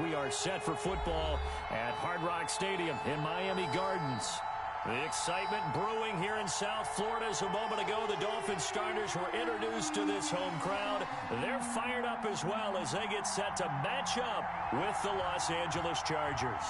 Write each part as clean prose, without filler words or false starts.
we are set for football at Hard Rock Stadium in Miami Gardens. The excitement brewing here in South Florida. As a moment ago, the Dolphins starters were introduced to this home crowd. They're fired up as well as they get set to match up with the Los Angeles Chargers.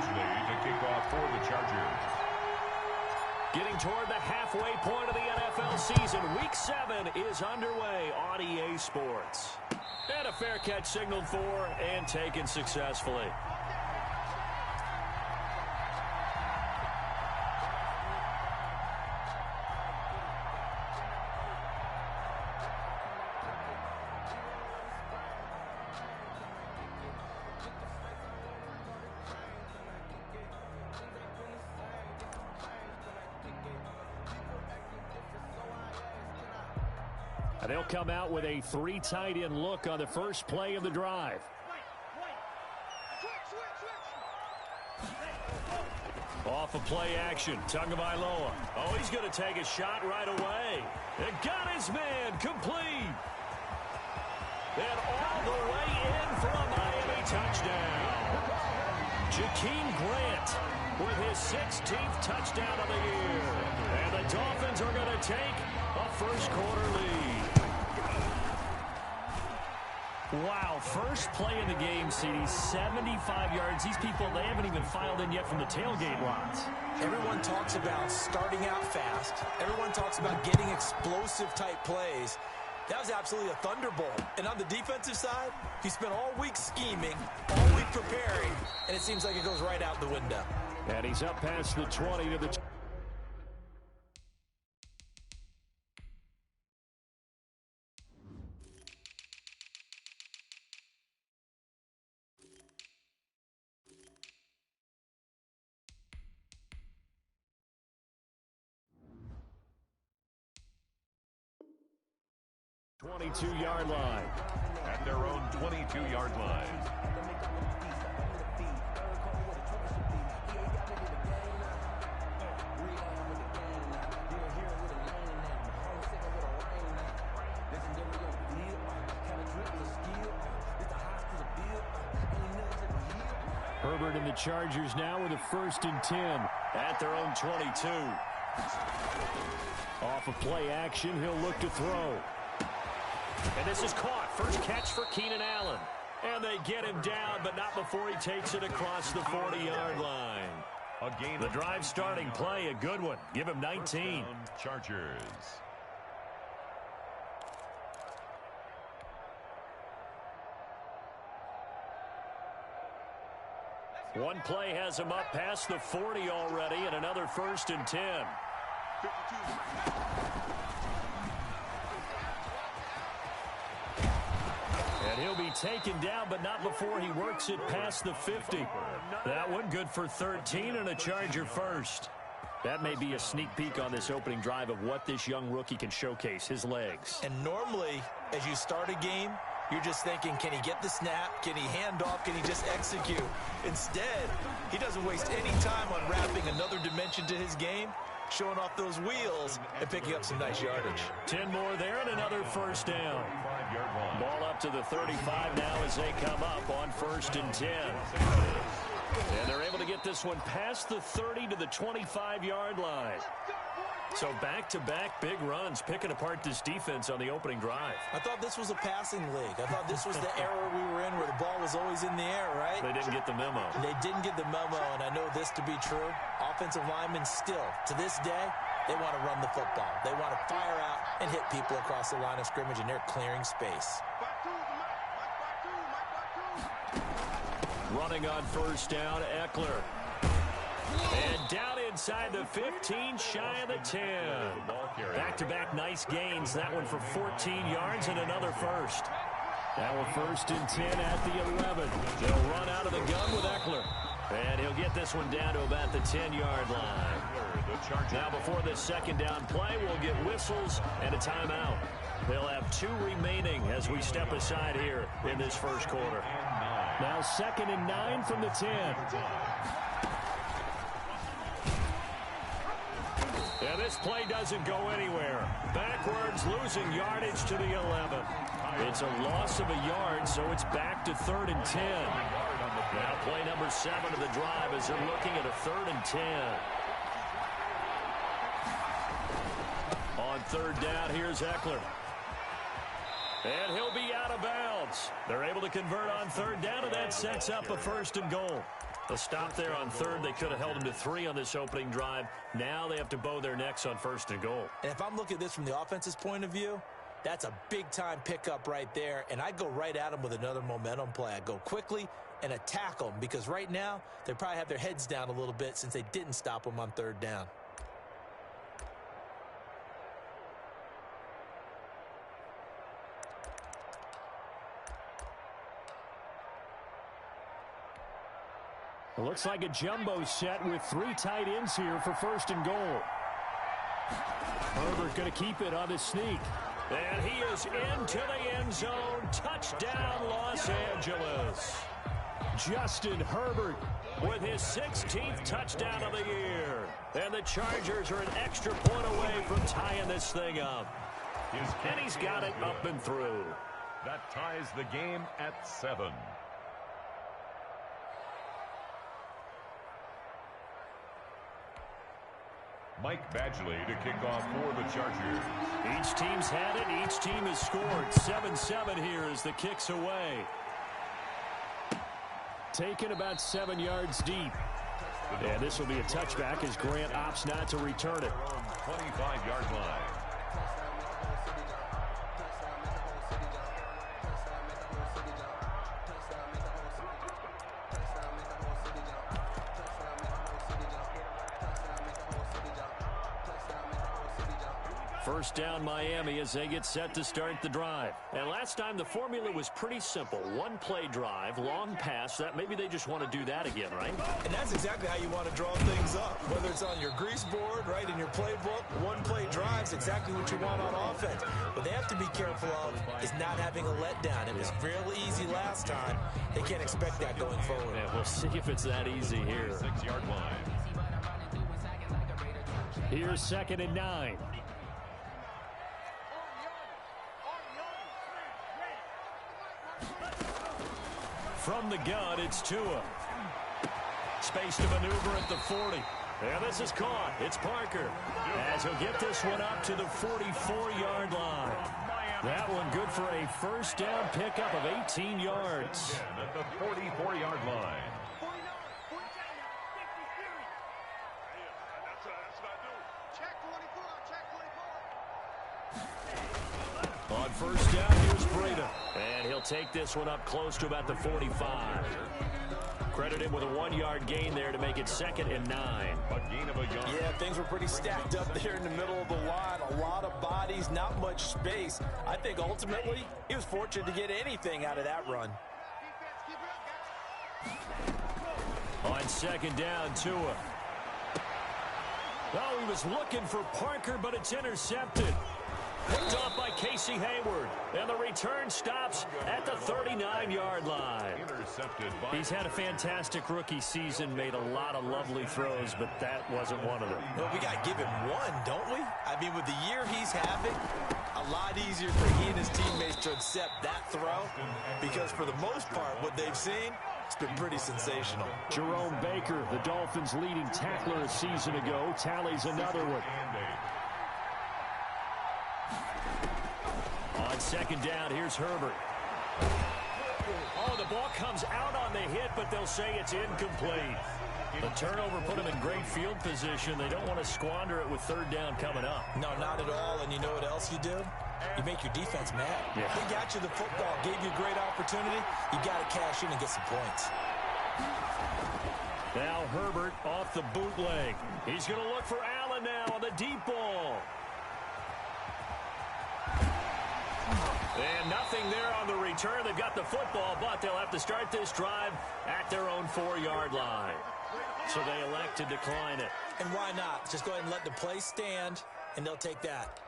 To kick off for the Chargers. Getting toward the halfway point of the NFL season. Week 7 is underway on EA Sports. And a fair catch signaled for and taken successfully. They'll come out with a 3 tight end look on the first play of the drive. Off of play action, Tagovailoa. Oh, he's going to take a shot right away. It got his man complete. And all the way in for a Miami touchdown. Jakeem Grant with his 16th touchdown of the year. And the Dolphins are going to take a first quarter lead. Wow, first play in the game, CD, 75 yards. These people, they haven't even filed in yet from the tailgate lots. Everyone talks about starting out fast. Everyone talks about getting explosive-type plays. That was absolutely a thunderbolt. And on the defensive side, he spent all week scheming, all week preparing, and it seems like it goes right out the window. And he's up past the 20 to the 22-yard line. At their own 22-yard line. Herbert and the Chargers now with a 1st and 10 at their own 22. Off of play action, he'll look to throw. And this is caught. First catch for Keenan Allen. And they get him down, but not before he takes it across the 40-yard line. The drive starting play, a good one. Give him 19. Chargers. One play has him up past the 40 already, and another 1st and 10. 52. And he'll be taken down, but not before he works it past the 50. That one good for 13 and a Charger first. That may be a sneak peek on this opening drive of what this young rookie can showcase, his legs. And normally, as you start a game, you're just thinking, can he get the snap? Can he hand off? Can he just execute? Instead, he doesn't waste any time on wrapping another dimension to his game, showing off those wheels and picking up some nice yardage. 10 more there and another 1st down. Ball up to the 35 now as they come up on 1st and 10. And they're able to get this one past the 30 to the 25-yard line. So back-to-back big runs, picking apart this defense on the opening drive. I thought this was a passing league. I thought this was the era we were in where the ball was always in the air, right? They didn't get the memo. They didn't get the memo, and I know this to be true. Offensive linemen still, to this day, they want to run the football. They want to fire out and hit people across the line of scrimmage, and they're clearing space. Running on 1st down, Eckler. And down inside the 15, shy of the 10. Back-to-back nice gains. That one for 14 yards and another 1st. Now a 1st and 10 at the 11. They'll run out of the gun with Eckler. And he'll get this one down to about the 10-yard line. Now before this 2nd down play, we'll get whistles and a timeout. They'll have 2 remaining as we step aside here in this 1st quarter. Now 2nd and 9 from the 10. Yeah, this play doesn't go anywhere. Backwards, losing yardage to the 11. It's a loss of a yard, so it's back to 3rd and 10. Now play number 7 of the drive as they're looking at a 3rd and 10. On 3rd down, here's Eckler. And he'll be out of bounds. They're able to convert on 3rd down, and that sets up a 1st and goal. A stop there on 3rd. They could have held him to 3 on this opening drive. Now they have to bow their necks on 1st and goal. And if I'm looking at this from the offense's point of view, that's a big-time pickup right there, and I go right at them with another momentum play. I go quickly and attack them because right now they probably have their heads down a little bit since they didn't stop them on 3rd down. It looks like a jumbo set with 3 tight ends here for 1st and goal. Herbert going to keep it on his sneak. And he is into the end zone. Touchdown, Los Angeles. Justin Herbert with his 16th touchdown of the year. And the Chargers are an extra point away from tying this thing up. And he's got it up and through. That ties the game at 7. Mike Badgley to kick off for the Chargers. Each team's had it. Each team has scored. 7-7 here as the kick's away. Taken about 7 yards deep. And this will be a touchback as Grant opts not to return it. 25-yard line. First down Miami as they get set to start the drive. And last time the formula was pretty simple. 1-play drive, long pass. That maybe they just want to do that again, right? And that's exactly how you want to draw things up. Whether it's on your grease board, right, in your playbook, 1-play drive's exactly what you want on offense. What they have to be careful of is not having a letdown. It was real easy last time. They can't expect that going forward. Yeah, we'll see if it's that easy here. 6-yard line. Here's 2nd and 9. From the gun, it's Tua. Space to maneuver at the 40. And this is caught. It's Parker. As he'll get this one up to the 44-yard line. That one good for a first down pickup of 18 yards. At the 44-yard line. On first down, here's Breda. And he'll take this one up close to about the 45. Credit him with a 1-yard gain there to make it 2nd and 9. A gain of a yard. Yeah, things were pretty stacked up there in the middle of the line. A lot of bodies, not much space. I think ultimately he was fortunate to get anything out of that run. On 2nd down, Tua. Oh, he was looking for Parker, but it's intercepted. Picked off by Casey Hayward. And the return stops at the 39-yard line. Intercepted by... He's had a fantastic rookie season, made a lot of lovely throws, but that wasn't one of them. Well, we got to give him one, don't we? I mean, with the year he's having, a lot easier for he and his teammates to accept that throw because for the most part, what they've seen, it's been pretty sensational. Jerome Baker, the Dolphins' leading tackler a season ago, tallies another one. On 2nd down, here's Herbert. Oh, the ball comes out on the hit, but they'll say it's incomplete. The turnover put them in great field position. They don't want to squander it with 3rd down coming up. No, not at all. And you know what else you do? You make your defense mad. Yeah. They got you the football, gave you a great opportunity. You got to cash in and get some points. Now Herbert off the bootleg. He's going to look for Allen now on the deep ball. And nothing there on the return. They've got the football, but they'll have to start this drive at their own 4-yard line. So they elect to decline it. And why not? Just go ahead and let the play stand, and they'll take that.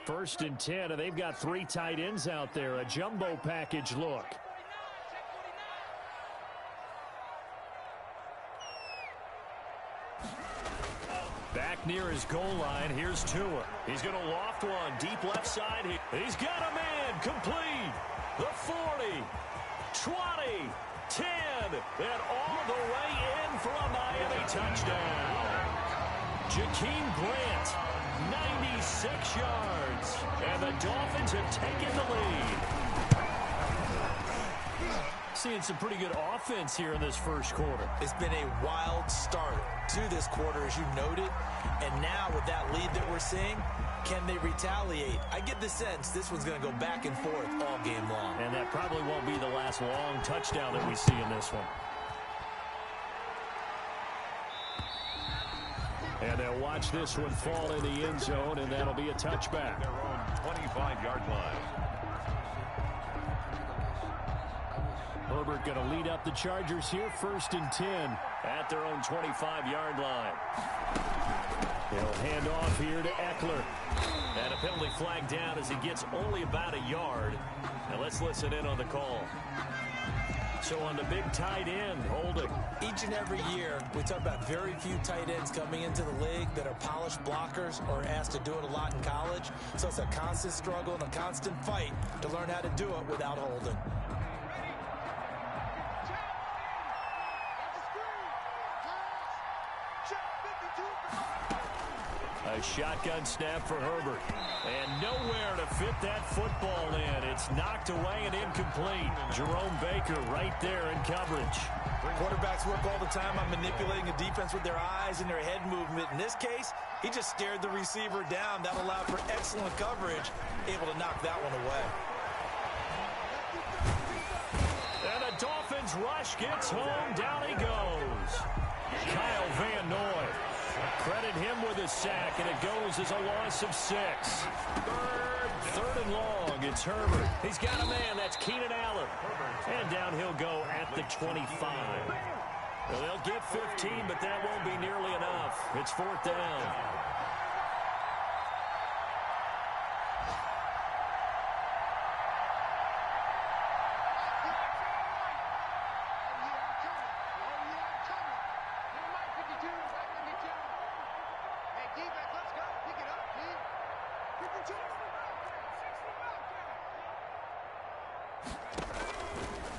First and 10, and they've got 3 tight ends out there. A jumbo package look. Back near his goal line, here's Tua. He's going to loft one, deep left side. He's got a man, complete. The 40, 20, 10, and all the way in for a Miami touchdown. Jakeem Grant, 96 yards, and the Dolphins have taken the lead. Seeing some pretty good offense here in this first quarter. It's been a wild start to this quarter, as you noted. And now with that lead that we're seeing, can they retaliate? I get the sense this one's going to go back and forth all game long. And that probably won't be the last long touchdown that we see in this one. And they'll watch this one fall in the end zone, and that'll be a touchback. Their own 25-yard line. Herbert going to lead up the Chargers here, first and 10 at their own 25-yard line. He'll hand off here to Eckler. And a penalty flag down as he gets only about a yard. Now let's listen in on the call. So on the big tight end, holding. Each and every year, we talk about very few tight ends coming into the league that are polished blockers or asked to do it a lot in college. So it's a constant struggle and a constant fight to learn how to do it without holding. A shotgun snap for Herbert. And nowhere to fit that football in. It's knocked away and incomplete. Jerome Baker right there in coverage. Quarterbacks work all the time on manipulating a defense with their eyes and their head movement. In this case, he just stared the receiver down. That allowed for excellent coverage, able to knock that one away. And the Dolphins rush gets home. Down he goes. Kyle Van Noy. Credit him with a sack, and it goes as a loss of 6. Third and long. It's Herbert. He's got a man. That's Keenan Allen. And down he'll go at the 25. Well, they'll get 15, but that won't be nearly enough. It's 4th down.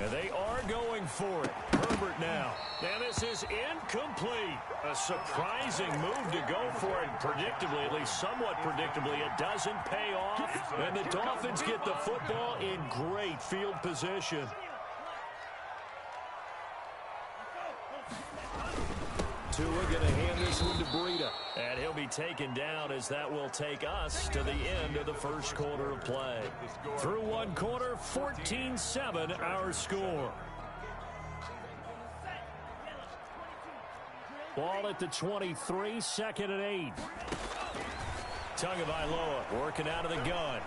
And they are going for it. Herbert now. And this is incomplete. A surprising move to go for it. Predictably, at least somewhat predictably, it doesn't pay off. And the Dolphins get the football in great field position. Tua going to hand this one to Breida. And he'll be taken down as that will take us to the end of the first quarter of play. Through one quarter, 14-7 our score. Ball at the 23, 2nd and 8. Tagovailoa working out of the gun.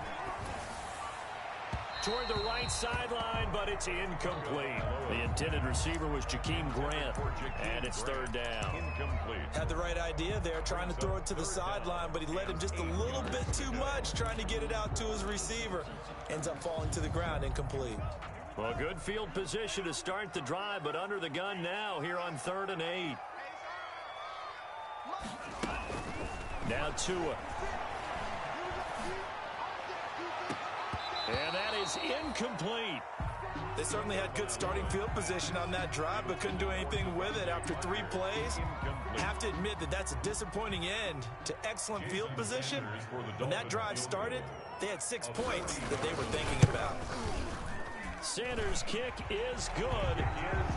Toward the right sideline, but it's incomplete. The intended receiver was Jakeem Grant, and it's 3rd down. Had the right idea there, trying to throw it to the sideline, but he led him just a little bit too much, trying to get it out to his receiver. Ends up falling to the ground, incomplete. Well, good field position to start the drive, but under the gun now here on 3rd and 8. Now Tua. And that is incomplete. They certainly had good starting field position on that drive, but couldn't do anything with it after 3 plays. Have to admit that that's a disappointing end to excellent field position. When that drive started, they had 6 points that they were thinking about. Sanders' kick is good,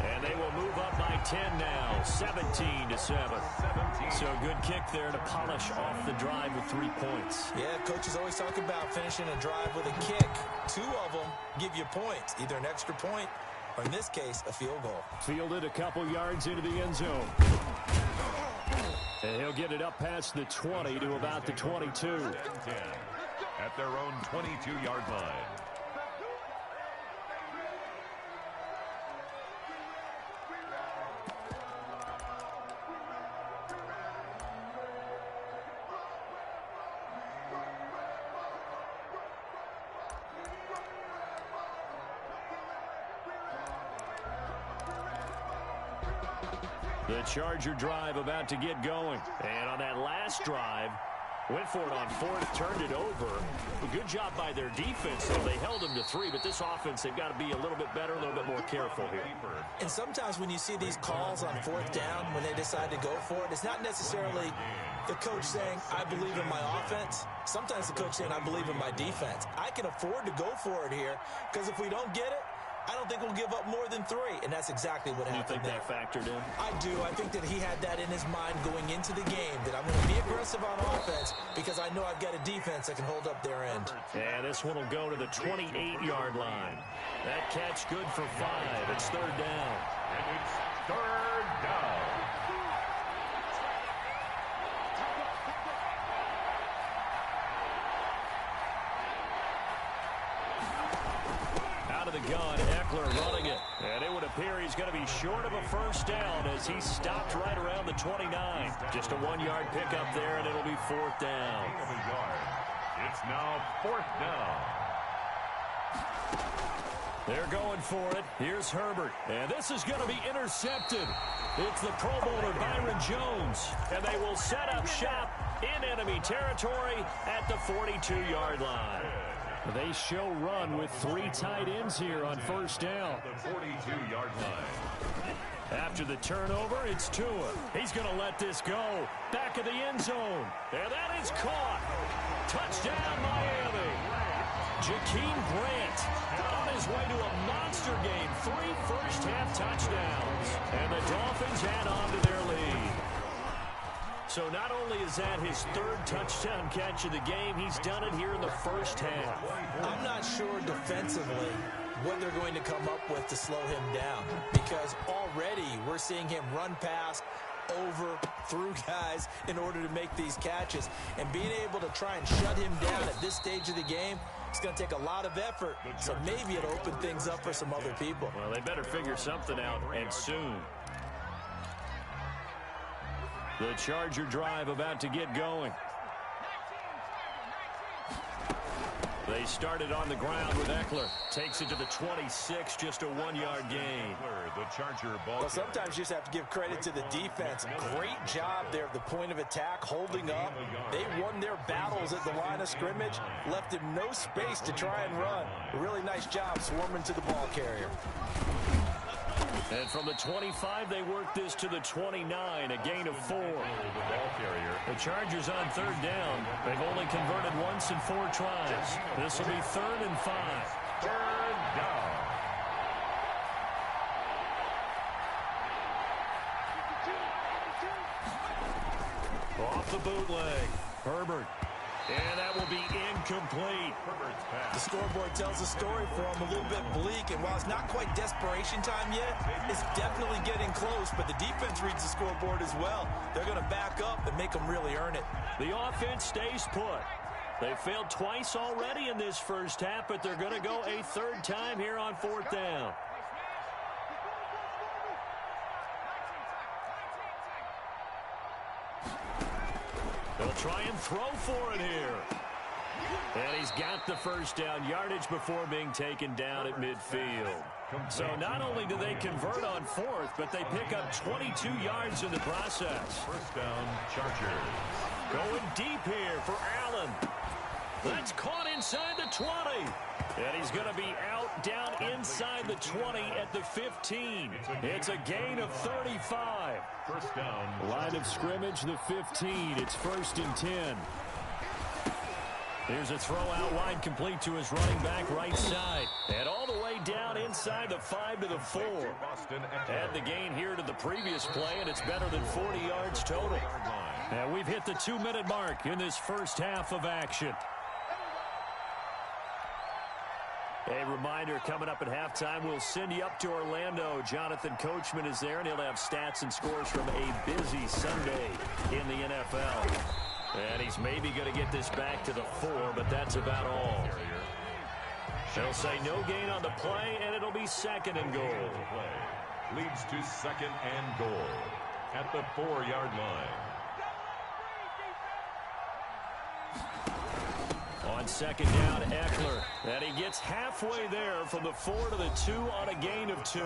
and they will move up by 10 now, 17-7. So a good kick there to polish off the drive with 3 points. Yeah, coaches always talk about finishing a drive with a kick. 2 of them give you points, either an extra point or, in this case, a field goal. Fielded a couple yards into the end zone. And he'll get it up past the 20 to about the 22. At their own 22-yard line. The Charger drive about to get going. And on that last drive, went for it on fourth, turned it over. A good job by their defense, though. They held them to 3, but this offense, they've got to be a little bit better, a little bit more careful here. And sometimes when you see these calls on fourth down, when they decide to go for it, it's not necessarily the coach saying, I believe in my offense. Sometimes the coach saying, I believe in my defense. I can afford to go for it here, because if we don't get it, I don't think we'll give up more than 3, and that's exactly what happened there. You think that factored in? I do. I think that he had that in his mind going into the game, that I'm going to be aggressive on offense because I know I've got a defense that can hold up their end. Yeah, this one will go to the 28-yard line. That catch good for 5. It's third down. And it's third down. Out of the gun, Eckler running it. And it would appear he's going to be short of a first down as he stopped right around the 29. Just a 1-yard pickup there, and it'll be fourth down. It's now fourth down. They're going for it. Here's Herbert. And this is going to be intercepted. It's the Pro Bowler Byron Jones. And they will set up shop in enemy territory at the 42-yard line. They show run with 3 tight ends here on first down. The 42-yard line. After the turnover, it's Tua. He's going to let this go. Back of the end zone. And that is caught. Touchdown, Miami. Jakeem Grant on his way to a monster game. 3 first-half touchdowns. And the Dolphins add on to their lead. So not only is that his 3rd touchdown catch of the game, he's done it here in the first half. I'm not sure defensively what they're going to come up with to slow him down, because already we're seeing him run past, over, through guys in order to make these catches. And being able to try and shut him down at this stage of the game, it's going to take a lot of effort. So maybe it'll open things up for some other people. Well, they better figure something out, and soon. The Charger drive about to get going. They started on the ground with Eckler. Takes it to the 26, just a 1-yard gain. The Charger ball. Well, sometimes you just have to give credit to the defense. Great job there at the point of attack, holding up. They won their battles at the line of scrimmage, left him no space to try and run. A really nice job swarming to the ball carrier. And from the 25, they work this to the 29, a gain of 4. The Chargers on third down. They've only converted once in 4 tries. This will be 3rd and 5. Third down. Off the bootleg. Herbert. And that will be incomplete. The scoreboard tells a story for him, a little bit bleak, and while it's not quite desperation time yet, it's definitely getting close, but the defense reads the scoreboard as well. They're going to back up and make them really earn it. The offense stays put. They failed twice already in this first half, but they're going to go a 3rd time here on 4th down. They'll try and throw for it here. And he's got the first down yardage before being taken down at midfield. So not only do they convert on 4th, but they pick up 22 yards in the process. First down, Chargers. Going deep here for Allen. That's caught inside the 20. And he's going to be out down inside the 20 at the 15. It's a gain of 35. First down. Line of scrimmage, the 15. It's 1st and 10. Here's a throw out wide, complete to his running back right side. And all the way down inside the 5 to the 4. Add the gain here to the previous play, and it's better than 40 yards total. And we've hit the 2-minute mark in this first half of action. A reminder, coming up at halftime, we'll send you up to Orlando. Jonathan Coachman is there, and he'll have stats and scores from a busy Sunday in the NFL. And he's maybe going to get this back to the 4, but that's about all. They'll say no gain on the play, and it'll be 2nd and goal. Leads to 2nd and goal at the 4-yard line. On On second down, Eckler. And he gets halfway there from the 4 to the 2 on a gain of 2.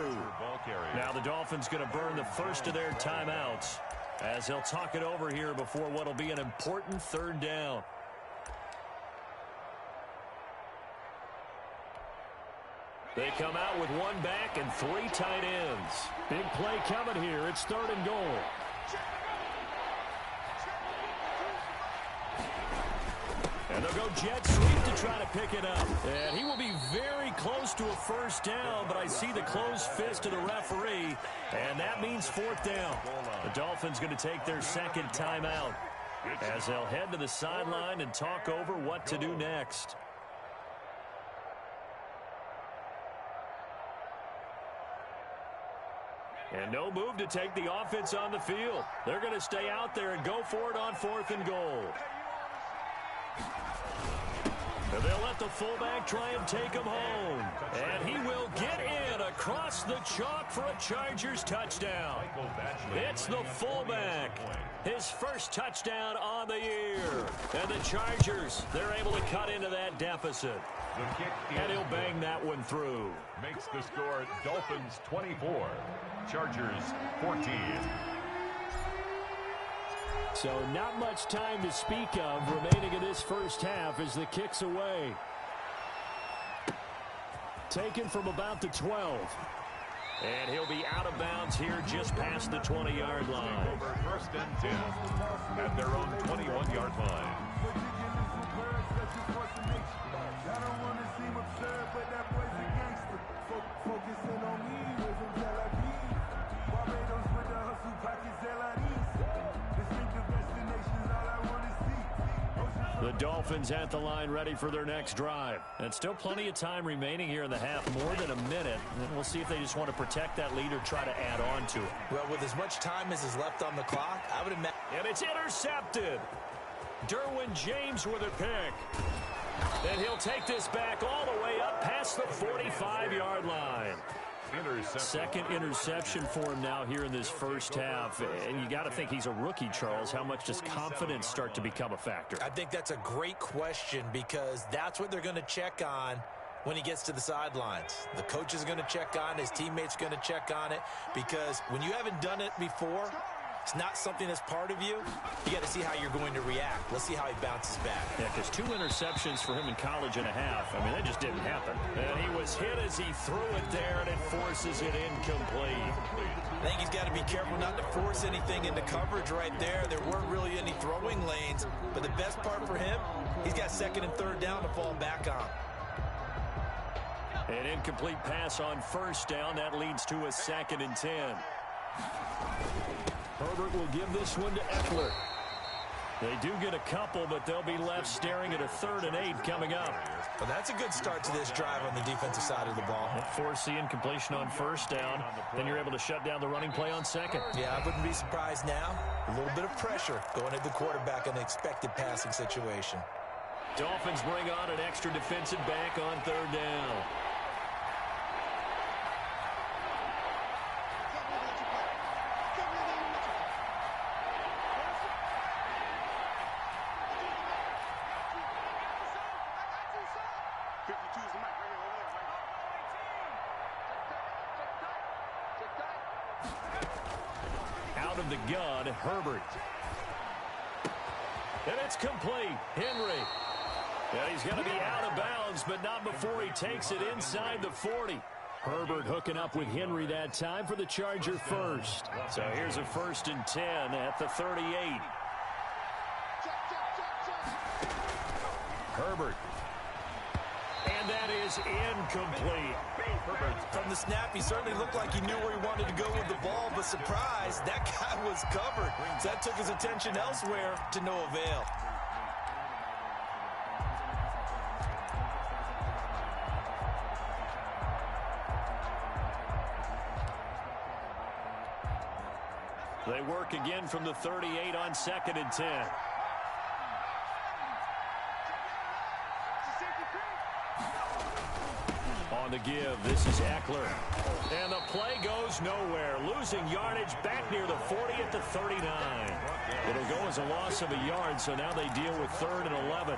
Now the Dolphins going to burn the first of their timeouts as they'll talk it over here before what will be an important third down. They come out with one back and 3 tight ends. Big play coming here. It's 3rd and goal. And they'll go jet sweep to try to pick it up. And he will be very close to a first down, but I see the closed fist of the referee, and that means 4th down. The Dolphins going to take their second timeout as they'll head to the sideline and talk over what to do next. And no move to take the offense on the field. They're going to stay out there and go for it on 4th and goal. And they'll let the fullback try and take him home. And he will get in across the chalk for a Chargers touchdown. It's the fullback. His first touchdown on the year. And the Chargers, they're able to cut into that deficit. And he'll bang that one through. Makes the score Dolphins 24, Chargers 14. So not much time to speak of remaining in this first half as the kick's away. Taken from about the 12. And he'll be out of bounds here just past the 20-yard line. Over 1st and 10 at their own 21-yard line. The Dolphins at the line ready for their next drive. And still plenty of time remaining here in the half, more than a minute. And we'll see if they just want to protect that lead or try to add on to it. Well, with as much time as is left on the clock, I would imagine. And it's intercepted. Derwin James with a pick. And he'll take this back all the way up past the 45-yard line. Second interception for him now here in this first half. And you got to think he's a rookie, Charles. How much does confidence start to become a factor? I think that's a great question because that's what they're going to check on when he gets to the sidelines. The coach is going to check on it. His teammates going to check on it because when you haven't done it before, it's not something that's part of you. You got to see how you're going to react. Let's see how he bounces back. Yeah, because 2 interceptions for him in college and a half. I mean, that just didn't happen. And he was hit as he threw it there, and it forces it incomplete. I think he's got to be careful not to force anything into coverage right there. There weren't really any throwing lanes. But the best part for him, he's got 2nd and 3rd down to fall back on. An incomplete pass on 1st down. That leads to a 2nd and 10. Herbert will give this one to Eckler. They do get a couple, but they'll be left staring at a 3rd and 8 coming up. Well, that's a good start to this drive on the defensive side of the ball. Force the incompletion on 1st down. Then you're able to shut down the running play on 2nd. Yeah, I wouldn't be surprised now. A little bit of pressure going at the quarterback in an expected passing situation. Dolphins bring on an extra defensive back on 3rd down. Out of the gun, Herbert. And it's complete. Henry. And he's going to be out of bounds, but not before he takes it inside the 40. Herbert hooking up with Henry that time for the Charger first. So here's a 1st and 10 at the 38. Herbert. And that is incomplete. From the snap, he certainly looked like he knew where he wanted to go with the ball, but surprise, that guy was covered. So that took his attention elsewhere to no avail. They work again from the 38 on 2nd and 10. On the give, this is Eckler. And the play goes nowhere. Losing yardage back near the 40 at the 39. It'll go as a loss of a yard, so now they deal with 3rd and 11.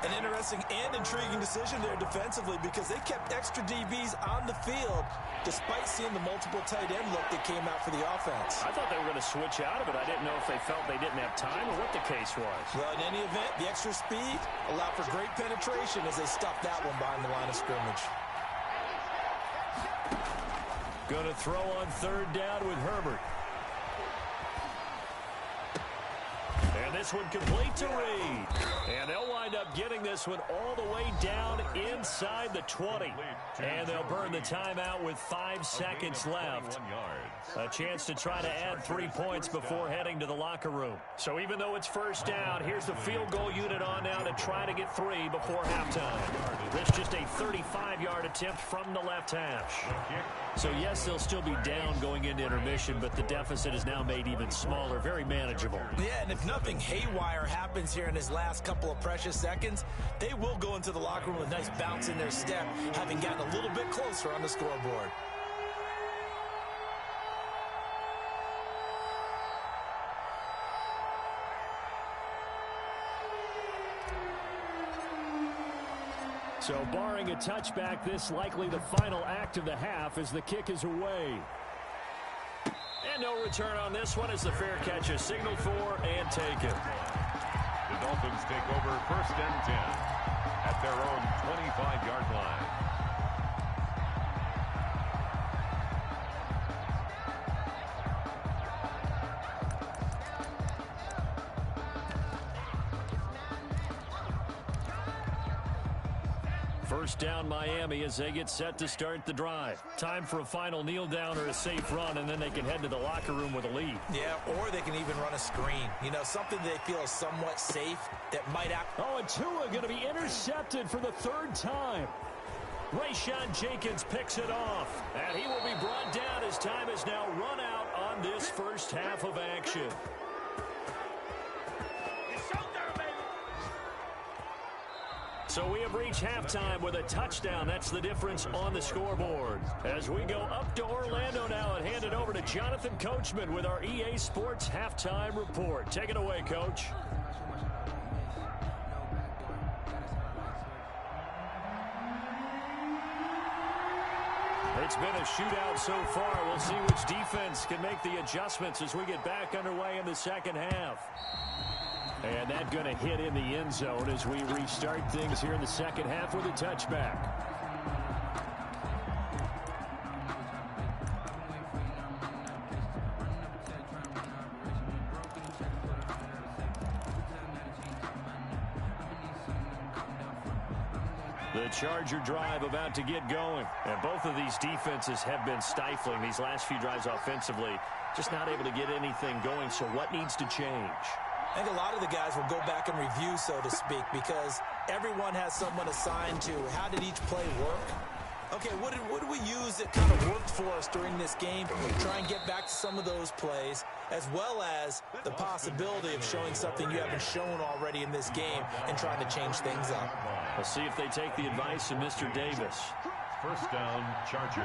An interesting and intriguing decision there defensively because they kept extra DBs on the field despite seeing the multiple tight end look that came out for the offense. I thought they were going to switch out of it. I didn't know if they felt they didn't have time or what the case was. Well, in any event, the extra speed allowed for great penetration as they stuffed that one behind the line of scrimmage. Going to throw on third down with Herbert. And this one complete to Reed. And they'll wind up getting this one all the way down inside the 20. And they'll burn the timeout with 5 seconds left. A chance to try to add 3 points before heading to the locker room. So even though it's first down, here's the field goal unit on now to try to get 3 before halftime. This just a 35-yard attempt from the left hash. So yes, they'll still be down going into intermission, but the deficit is now made even smaller, very manageable. Yeah, and if nothing haywire happens here in his last couple of precious seconds, they will go into the locker room with a nice bounce in their step, having gotten a little bit closer on the scoreboard. So barring a touchback, this likely the final act of the half as the kick is away. And no return on this one as the fair catch is signaled for and taken. The Dolphins take over 1st and 10 at their own 25-yard line. First down Miami as they get set to start the drive. Time for a final kneel down or a safe run, and then they can head to the locker room with a lead. Yeah, or they can even run a screen. You know, something they feel is somewhat safe that might act. Oh, and Tua going to be intercepted for the 3rd time. Rayshawn Jenkins picks it off, and he will be brought down as time has now run out on this first half of action. So we have reached halftime with a touchdown. That's the difference on the scoreboard. As we go up to Orlando now and hand it over to Jonathan Coachman with our EA Sports Halftime Report. Take it away, Coach. It's been a shootout so far. We'll see which defense can make the adjustments as we get back underway in the second half. And that's going to hit in the end zone as we restart things here in the second half with a touchback. The Charger drive about to get going. And both of these defenses have been stifling these last few drives offensively. Just not able to get anything going. So what needs to change? I think a lot of the guys will go back and review, so to speak, because everyone has someone assigned to how did each play work. Okay, what did we use that kind of worked for us during this game? Try and get back to some of those plays, as well as the possibility of showing something you haven't shown already in this game and trying to change things up. We'll see if they take the advice of Mr. Davis. First down, Chargers.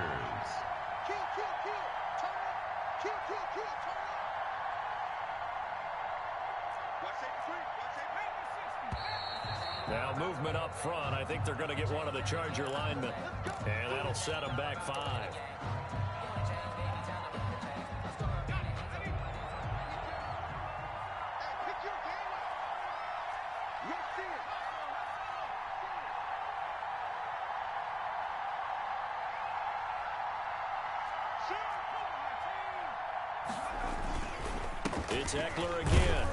Now movement up front. I think they're going to get one of the Charger linemen. And that'll set them back 5. It's Eckler again.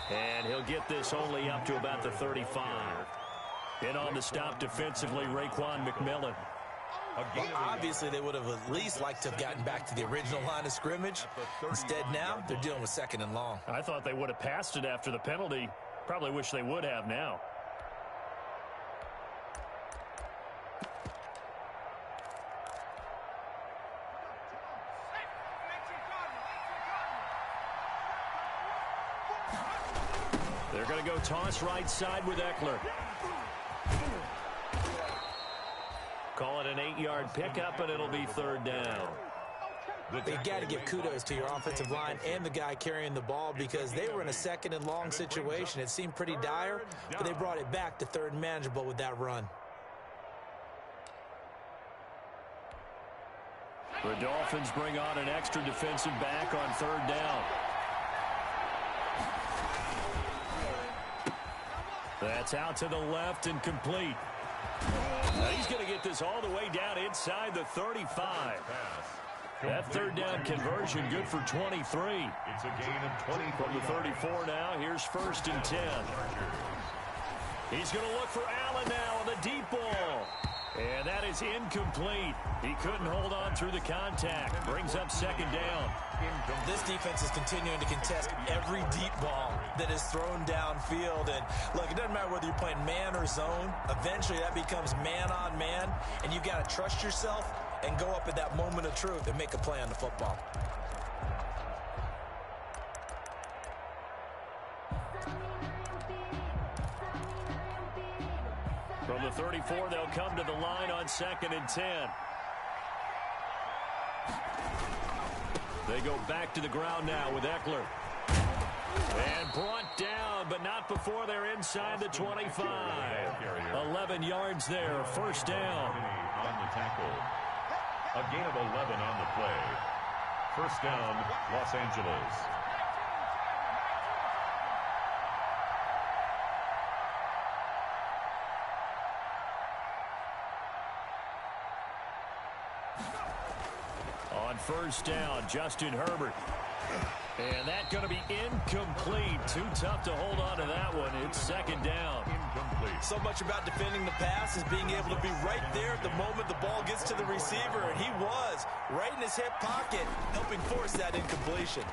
And he'll get this only up to about the 35. In on the stop defensively, Raekwon McMillan. Well, obviously, they would have at least liked to have gotten back to the original line of scrimmage. Instead, now, they're dealing with 2nd and long. I thought they would have passed it after the penalty. Probably wish they would have now. They're going to go toss right side with Eckler. Call it an 8-yard pickup, and it'll be 3rd down. But you got to give kudos to your offensive line and the guy carrying the ball because they were in a second and long situation. It seemed pretty dire, but they brought it back to third and manageable with that run. The Dolphins bring on an extra defensive back on third down. That's out to the left and complete. Now he's going to get this all the way down inside the 35. That third down conversion good for 23. It's a gain of 20 from the 34 now. Here's 1st and 10. He's going to look for Allen now on the deep ball. And that is incomplete. He couldn't hold on through the contact. Brings up 2nd down. This defense is continuing to contest every deep ball that is thrown downfield. And look, it doesn't matter whether you're playing man or zone. Eventually that becomes man on man. And you got to trust yourself and go up at that moment of truth and make a play on the football. From the 34, they'll come to the line on 2nd and 10. They go back to the ground now with Eckler. And brought down, but not before they're inside the 25. 11 yards there, 1st down. On the tackle. A gain of 11 on the play. 1st down, Los Angeles. On 1st down, Justin Herbert. And that's going to be incomplete. Too tough to hold on to that one. It's 2nd down. Incomplete. So much about defending the pass is being able to be right there at the moment the ball gets to the receiver. And he was right in his hip pocket, helping force that incompletion.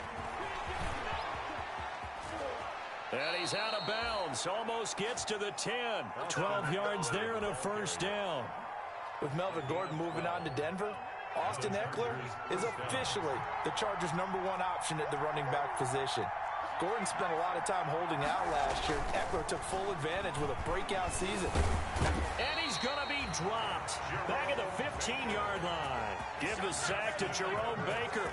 And he's out of bounds. Almost gets to the 10. 12 yards there and a 1st down. With Melvin Gordon moving on to Denver, Austin Eckler is officially the Chargers' #1 option at the running back position. Gordon spent a lot of time holding out last year. Eckler took full advantage with a breakout season. And he's going to be dropped. Back at the 15-yard line. Give the sack to Jerome Baker.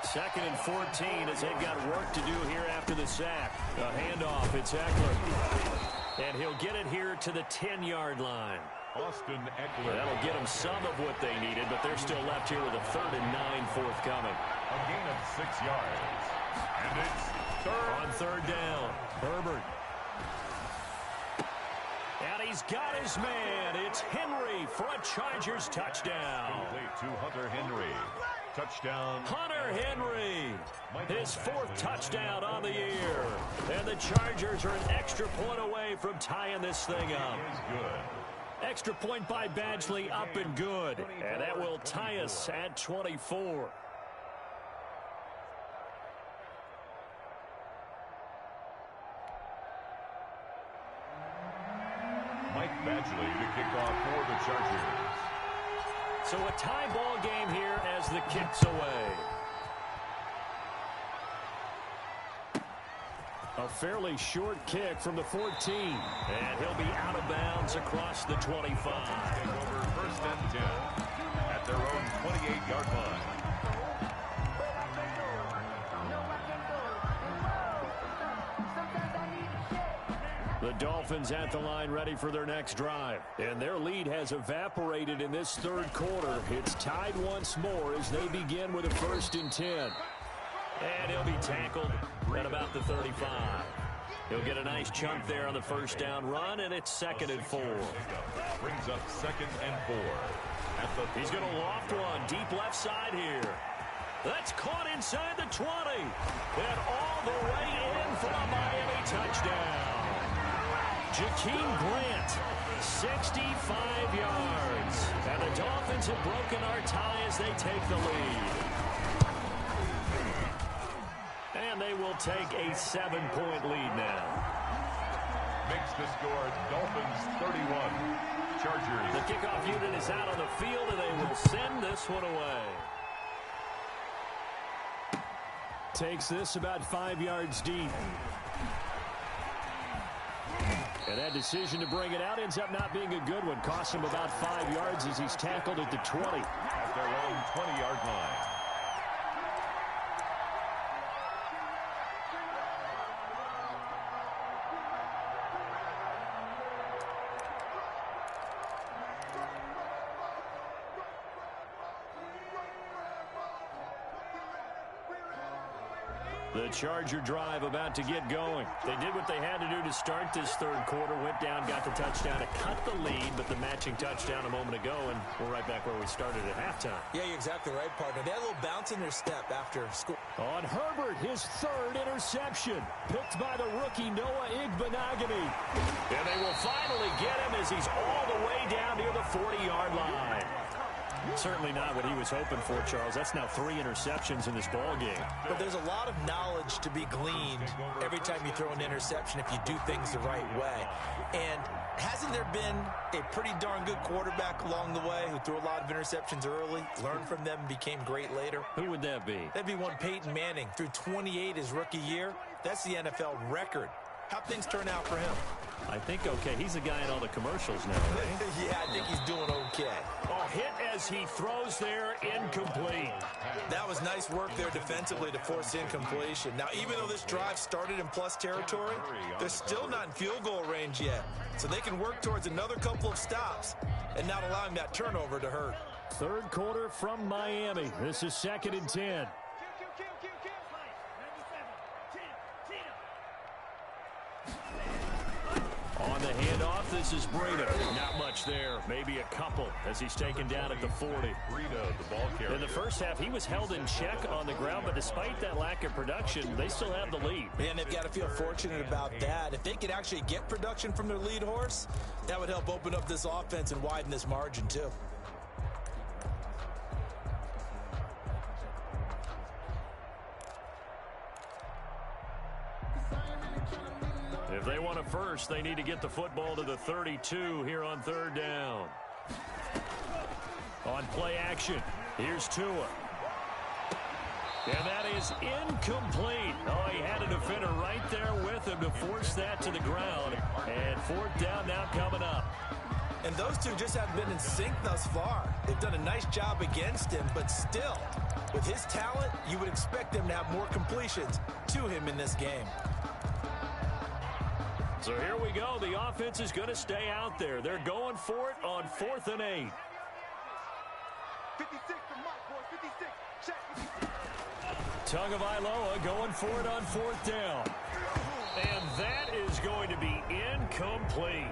2nd and 14 as they've got work to do here after the sack. A handoff, it's Eckler. And he'll get it here to the 10-yard line. Austin Eckler. That'll get them some of what they needed, but they're still left here with a 3rd and 9 forthcoming. A gain of 6 yards. And it's on 3rd down. Herbert. And he's got his man. It's Henry for a Chargers touchdown. complete to Hunter Henry. Touchdown. Hunter Henry. His 4th touchdown on the year. And the Chargers are an extra point away from tying this thing up. Is good. Extra point by Badgley, up and good. And that will tie us at 24. Mike Badgley to kick off for the Chargers. So a tie ball game here as the kick's away. A fairly short kick from the 14. And he'll be out of bounds across the 25. Take over 1st and 10 at their own 28-yard line. The Dolphins at the line ready for their next drive. And their lead has evaporated in this 3rd quarter. It's tied once more as they begin with a 1st and 10. And he'll be tackled at about the 35. He'll get a nice chunk there on the 1st down run, and it's 2nd and 4. Brings up 2nd and 4. He's going to loft one deep left side here. That's caught inside the 20. And all the way in for a Miami touchdown. Jakeem Grant, 65 yards. And the Dolphins have broken our tie as they take the lead. And they will take a 7-point lead now. Makes the score Dolphins 31. Chargers. The kickoff unit is out on the field, and they will send this one away. Takes this about 5 yards deep. And that decision to bring it out ends up not being a good one. Costs him about 5 yards as he's tackled at the 20. At their own 20-yard line. The Charger drive about to get going. They did what they had to do to start this third quarter. Went down, got the touchdown to cut the lead, but the matching touchdown a moment ago, and we're right back where we started at halftime. Yeah, you're exactly right, partner. They had a little bounce in their step after school. On Herbert, his third interception. Picked by the rookie Noah Igbenogany. And they will finally get him as he's all the way down near the 40-yard line. Certainly not what he was hoping for, Charles. That's now 3 interceptions in this ball game. But there's a lot of knowledge to be gleaned every time you throw an interception if you do things the right way. And hasn't there been a pretty darn good quarterback along the way who threw a lot of interceptions early, learned from them, and became great later? Who would that be? That'd be one Peyton Manning. Threw 28 his rookie year. That's the NFL record. How'd things turn out for him? I think okay. He's the guy in all the commercials now, right? Yeah, I think he's doing okay. Oh, hit as he throws there, incomplete. That was nice work there defensively to force incompletion. Now, even though this drive started in plus territory, they're still not in field goal range yet. So they can work towards another couple of stops and not allowing that turnover to hurt. Third quarter from Miami. This is 2nd and 10. On the handoff, this is Breida. Not much there. Maybe a couple as he's taken down at the 40. Breida, the ball carrier. In the first half, he was held in check on the ground, but despite that lack of production, they still have the lead. And they've got to feel fortunate about that. If they could actually get production from their lead horse, that would help open up this offense and widen this margin, too. If they want a first, they need to get the football to the 32 here on 3rd down. On play action, here's Tua. And that is incomplete. Oh, he had a defender right there with him to force that to the ground. And 4th down now coming up. And those two just haven't been in sync thus far. They've done a nice job against him, but still, with his talent, you would expect them to have more completions to him in this game. So here we go. The offense is going to stay out there. They're going for it on 4th and 8. 56 from Mike, boys. 56. Check. Tagovailoa going for it on 4th down. And that is going to be incomplete.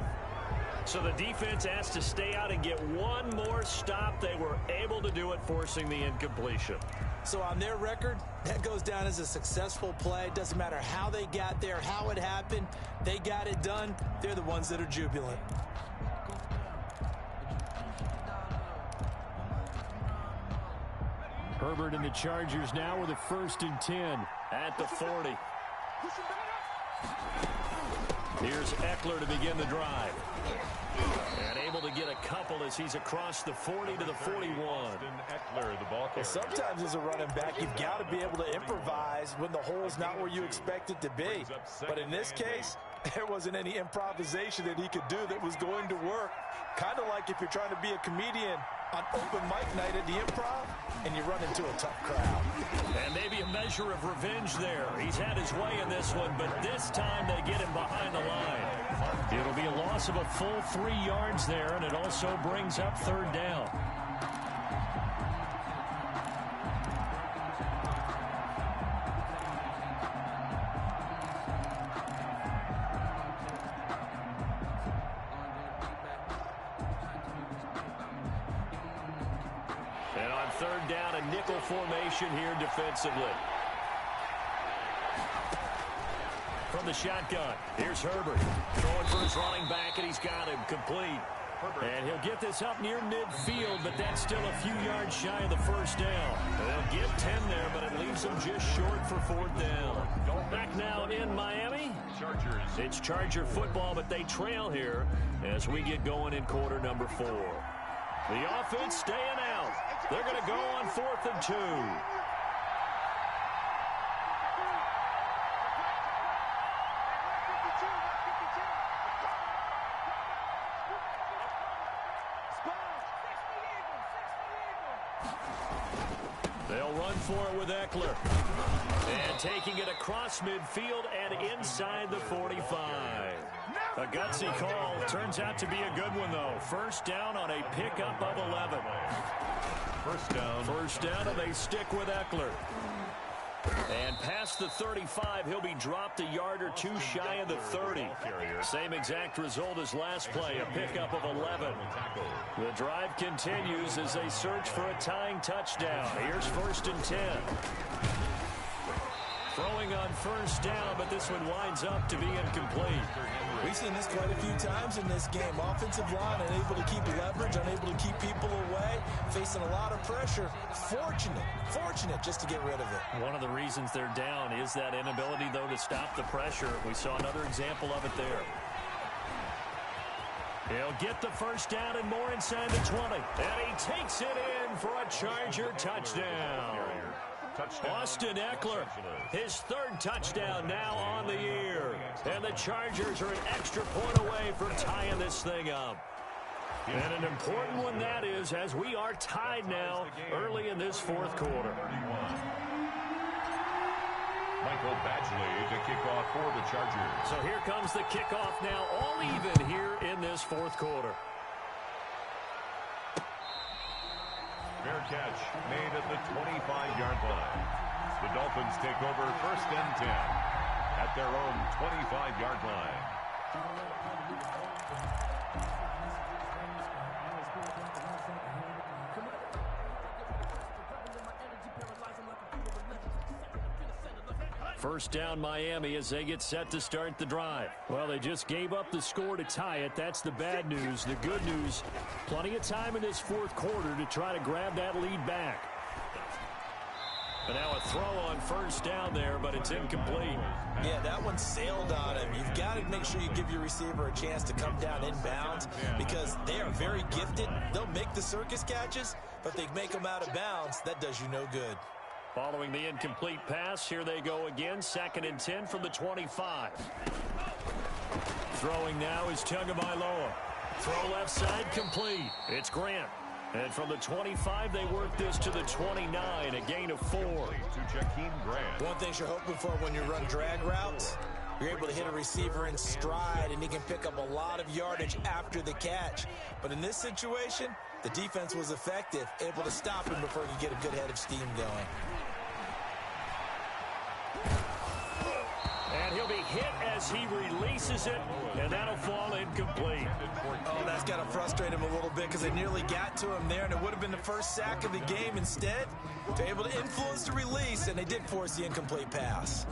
So the defense has to stay out and get one more stop. They were able to do it, forcing the incompletion. So on their record, that goes down as a successful play. Doesn't matter how they got there, how it happened. They got it done. They're the ones that are jubilant. Herbert and the Chargers now with a 1st and 10 at the 40. Here's Eckler to begin the drive. And able to get a couple as he's across the 40 to the 41. Eckler, the ball carrier. Sometimes as a running back, you've got to be able to improvise when the hole's not where you expect it to be. But in this case, there wasn't any improvisation that he could do that was going to work. Kind of like if you're trying to be a comedian on open mic night at the Improv and you run into a tough crowd. And maybe a measure of revenge there. He's had his way in this one, but this time they get him behind the line. It'll be a loss of a full 3 yards there, and it also brings up 3rd down. And on 3rd down, a nickel formation here defensively. From the shotgun, here's Herbert. Throwing for his running back, and he's got him complete. And he'll get this up near midfield, but that's still a few yards shy of the 1st down. They'll get 10 there, but it leaves them just short for 4th down. Back now in Miami. Chargers. It's Charger football, but they trail here as we get going in quarter number 4. The offense staying out. They're going to go on 4th and 2. They'll run for it with Eckler. And taking it across midfield and inside the 45. A gutsy call. Turns out to be a good one, though. 1st down on a pickup of 11. 1st down. 1st down, and they stick with Eckler. And past the 35, he'll be dropped a yard or two shy of the 30. Same exact result as last play, a pickup of 11. The drive continues as they search for a tying touchdown. Here's 1st and 10. Throwing on 1st down, but this one winds up to be incomplete. We've seen this quite a few times in this game. Offensive line unable to keep leverage, unable to keep people away, facing a lot of pressure. Fortunate just to get rid of it. One of the reasons they're down is that inability, though, to stop the pressure. We saw another example of it there. He'll get the 1st down and more inside the 20. And he takes it in for a Charger touchdown. Austin Eckler, his 3rd touchdown now on the year. And the Chargers are an extra point away from tying this thing up. And an important one that is, as we are tied now early in this 4th quarter. Michael Badgley to kick off for the Chargers. So here comes the kickoff now, all even here in this 4th quarter. Fair catch made at the 25-yard line. The Dolphins take over 1st and 10 at their own 25-yard line. First down Miami as they get set to start the drive. Well, they just gave up the score to tie it. That's the bad news. The good news, plenty of time in this 4th quarter to try to grab that lead back. But now a throw on 1st down there, but it's incomplete. Yeah, that one sailed on him. You've got to make sure you give your receiver a chance to come down inbounds because they are very gifted. They'll make the circus catches, but they make them out of bounds. That does you no good. Following the incomplete pass, here they go again. 2nd and 10 from the 25. Throwing now is Tagovailoa. Throw left side complete. It's Grant. And from the 25, they work this to the 29, a gain of 4. To Jakeem Grant. One thing you're hoping for when you run drag routes, you're able to hit a receiver in stride, and he can pick up a lot of yardage after the catch. But in this situation, the defense was effective, able to stop him before he could get a good head of steam going. And he'll be hit as he releases it, and that'll fall incomplete. Oh, that's got to frustrate him a little bit because they nearly got to him there, and it would have been the 1st sack of the game. Instead, they're able to influence the release, and they did force the incomplete pass.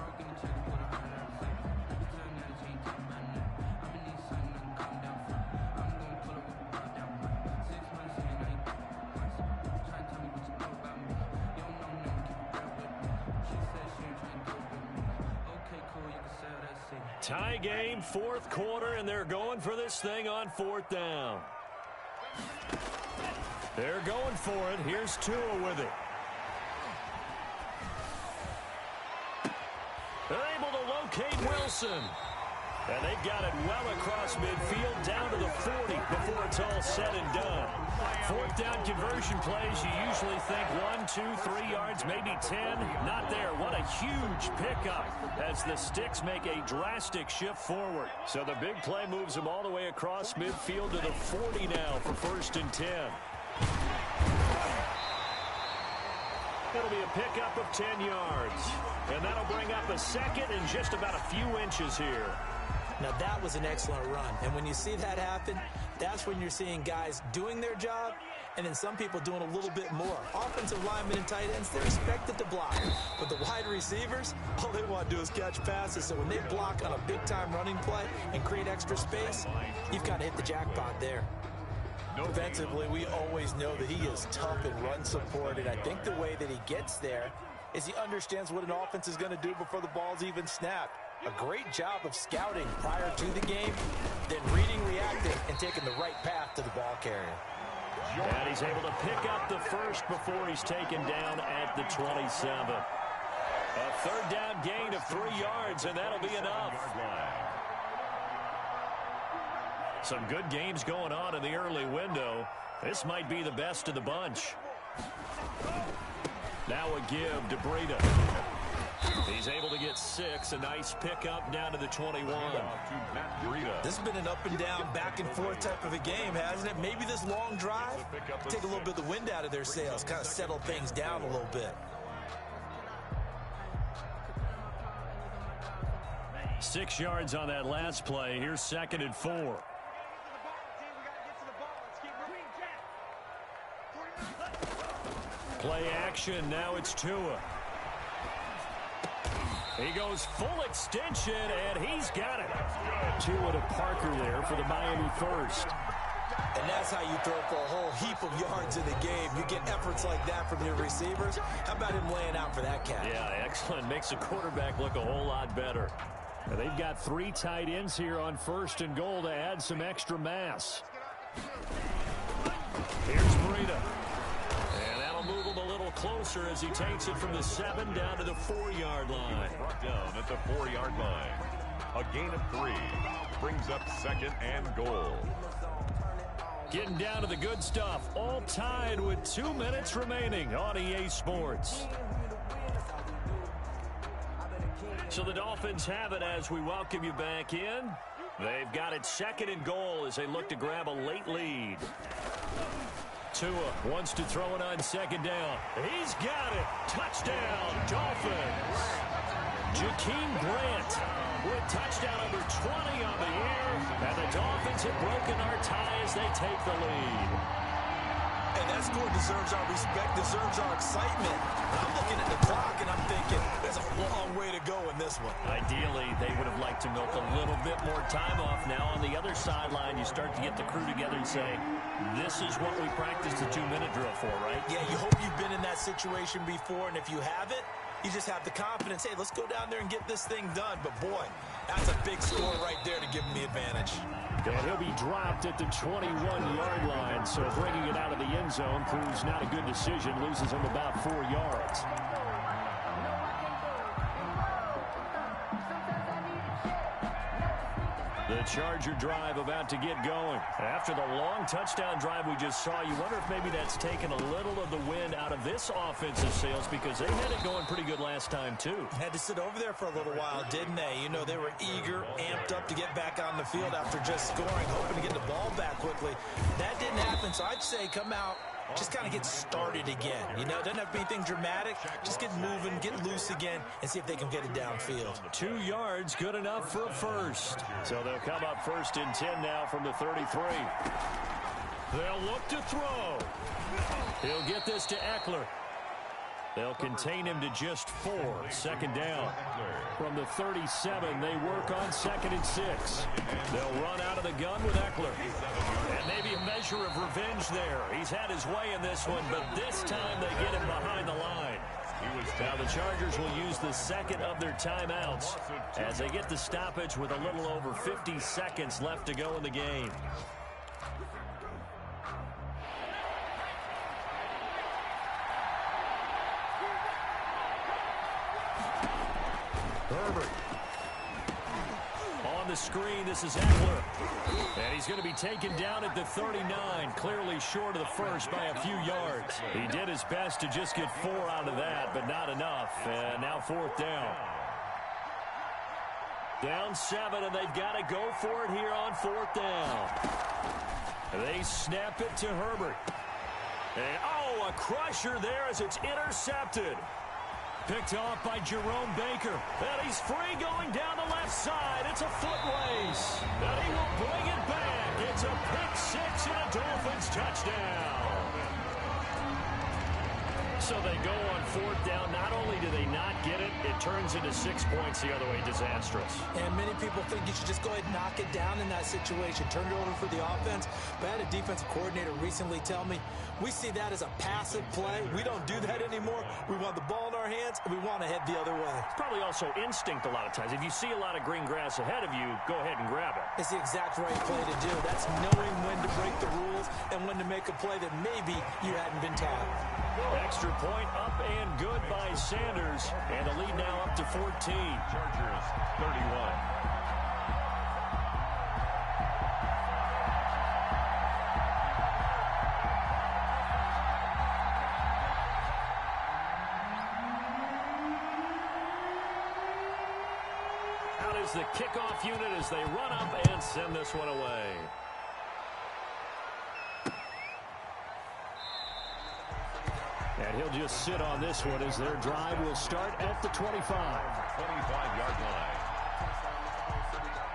Tie game, 4th quarter, and they're going for this thing on 4th down. They're going for it. Here's Tua with it. They're able to locate Wilson. And they've got it well across midfield down to the 40 before it's all said and done. 4th down conversion plays, you usually think 1, 2, 3 yards, maybe 10. Not there. What a huge pickup as the Sticks make a drastic shift forward. So the big play moves them all the way across midfield to the 40 now for 1st and 10. It'll be a pickup of 10 yards. And that'll bring up a 2nd and just about a few inches here. Now, that was an excellent run. And when you see that happen, that's when you're seeing guys doing their job and then some people doing a little bit more. Offensive linemen and tight ends, they're expected to block. But the wide receivers, all they want to do is catch passes. So when they block on a big-time running play and create extra space, you've got to hit the jackpot there. Defensively, we always know that he is tough in run support, and I think the way that he gets there is he understands what an offense is going to do before the ball's even snapped. A great job of scouting prior to the game, then reading, reacting, and taking the right path to the ball carrier. And he's able to pick up the 1st before he's taken down at the 27. A 3rd down gain of 3 yards, and that'll be enough. Some good games going on in the early window. This might be the best of the bunch. Now a give to Breida. He's able to get 6. A nice pickup down to the 21. This has been an up and down, back and forth type of a game, hasn't it? Maybe this long drive, take a little bit of the wind out of their sails, kind of settle things down a little bit. 6 yards on that last play. Here's 2nd and 4. Play action. Now it's Tua. He goes full extension, and he's got it. Tua to Parker there for the Miami first. And that's how you throw for a whole heap of yards in the game. You get efforts like that from your receivers. How about him laying out for that catch? Yeah, excellent. Makes the quarterback look a whole lot better. And they've got 3 tight ends here on 1st and goal to add some extra mass. Here's Breida. And that'll move him a little closer as he takes it from the 7 down to the 4-yard line. Brought down at the 4-yard line. A gain of 3 brings up 2nd and goal. Getting down to the good stuff. All tied with 2 minutes remaining on EA Sports. So the Dolphins have it as we welcome you back in. They've got it 2nd and goal as they look to grab a late lead. Tua wants to throw it on 2nd down. He's got it. Touchdown, Dolphins. Jakeem Grant with touchdown number 20 on the year. And the Dolphins have broken our tie as they take the lead. And that score deserves our respect, deserves our excitement. I'm looking at the clock and I'm thinking, there's a long way to go in this one. Ideally, they would have liked to milk a little bit more time off. Now on the other sideline, you start to get the crew together and say, this is what we practiced the 2-minute drill for, right? Yeah, you hope you've been in that situation before, and if you haven't, you just have the confidence, hey, let's go down there and get this thing done. But, boy, that's a big score right there to give them the advantage. And he'll be dropped at the 21-yard line, so bringing it out of the end zone proves not a good decision, loses him about 4 yards. The Charger drive about to get going. After the long touchdown drive we just saw, you wonder if maybe that's taken a little of the wind out of this offensive sails because they had it going pretty good last time, too. Had to sit over there for a little while, didn't they? You know, they were eager, amped up to get back on the field after just scoring, hoping to get the ball back quickly. That didn't happen, so I'd say come out, just kind of get started again. You know, it doesn't have to be anything dramatic. Just get moving, get loose again, and see if they can get it downfield. 2 yards, good enough for a first. So they'll come up 1st and 10 now from the 33. They'll look to throw. He'll get this to Eckler. They'll contain him to just 4. 2nd down. From the 37, they work on 2nd and 6. They'll run out of the gun with Eckler. And maybe a measure of revenge there. He's had his way in this one, but this time they get him behind the line. Now the Chargers will use the 2nd of their timeouts as they get the stoppage with a little over 50 seconds left to go in the game. Herbert. On the screen, this is Eckler. And he's going to be taken down at the 39, clearly short of the first by a few yards. He did his best to just get 4 out of that, but not enough. And now 4th down. Down 7, and they've got to go for it here on 4th down. They snap it to Herbert. And, oh, a crusher there as it's intercepted. Picked off by Jerome Baker. And he's free going down the left side. It's a foot race. And he will bring it back. It's a pick 6 and a Dolphins touchdown. So they go on 4th down. Not only do they not get it, it turns into 6 points the other way. Disastrous. And many people think you should just go ahead and knock it down in that situation. Turn it over for the offense. But I had a defensive coordinator recently tell me, we see that as a passive play. We don't do that anymore. We want the ball in our hands, and we want to head the other way. It's probably also instinct a lot of times. If you see a lot of green grass ahead of you, go ahead and grab it. It's the exact right play to do. That's knowing when to break the rules and when to make a play that maybe you hadn't been taught. Extra point up and good by Sanders. And the lead now up to 14. Chargers 31. Out is the kickoff unit as they run up and send this one away. And he'll just sit on this one as their drive will start at the 25. 25-yard line. touchdown, make the whole city got